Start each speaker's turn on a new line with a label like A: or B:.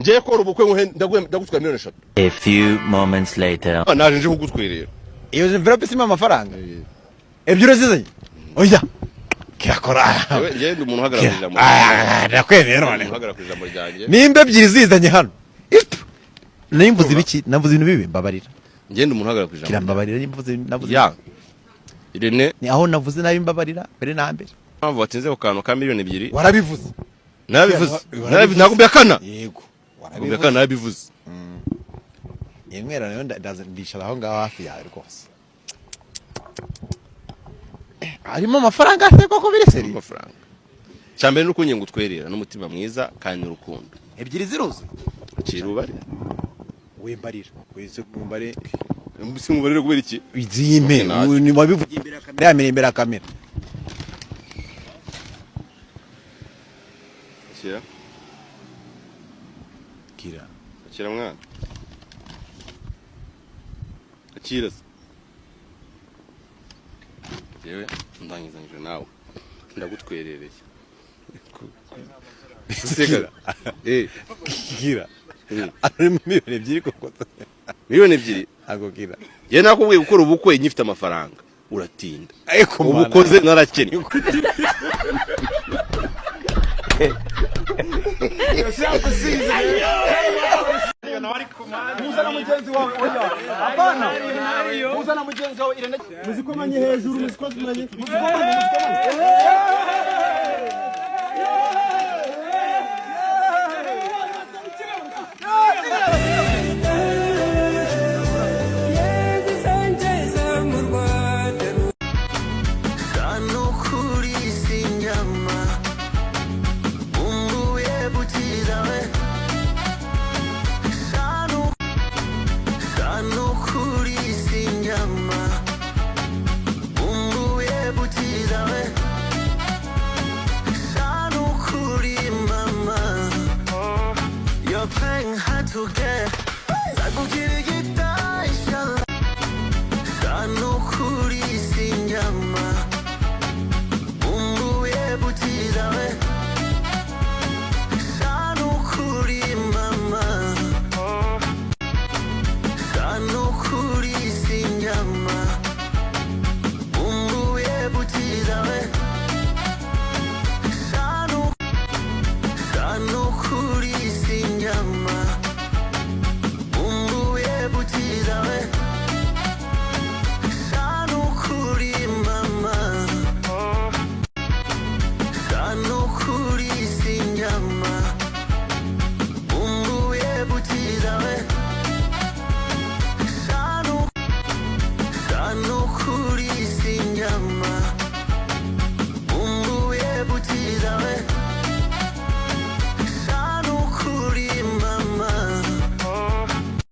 A: ngiye kora ubukwe ndagutwara miliyoni 3.
B: A few moments later.
A: Naje nje kugutwerera.
C: Iyo envelope sima amafaranga. Ebyiro zizanye. Oya. Kirakora.
A: Ngiye ndi umuntu uhagararira mu.
C: Ndakwemera none.
A: Uhagararira mu ryanjye.
C: Nimba ebyiri zizanye hano. Nimvuze ibiki? Navuze ibintu bibi mbabarira.
A: Ngiye ndi umuntu uhagararira.
C: Kirambabarira nimvuze navuze.
A: Ya. Irene
C: ni aho navuze nabi mbabarira mbere na mbere.
A: Mpamvu watinze ku kantu ka miliyoni 2.
C: Warabivuze.
A: Nabivuze. Nakubyakana.
C: Yego.
A: Nakubyakana nabivuze.
C: Yemwera nayo ndashara aho ngaho hafi yawe rwose. Arimo amafaranga ase koko bireseri
A: amafaranga. Cyambere nuko nyenga utwerera n'umutima mwiza kandi urukundo.
C: Ebyiri ziruze.
A: Kirubare.
C: Wembarira. Wese kumbare.
A: Mbisi mubarire kubera iki?
C: Izime ni wabivugiye imbere ya kamera. Yamere imbere ya kamera. Kira.
A: Kira mwana. Kira. Yewe ndangizanyije nawe. Ndagutwerereye. Sega.
C: Kira. Ari miliyoni 2 koko.
A: Miliyoni 2.
C: Ago kira.
A: Ye nakubwiye gukora ubukwe nyifite amafaranga. Uratinda. Ubukoze narakennye.
D: Muzana mugenzi wawe oya apana muzana mugenzi wawe Irene muzikomanye hejuru muzikomanye
E: to get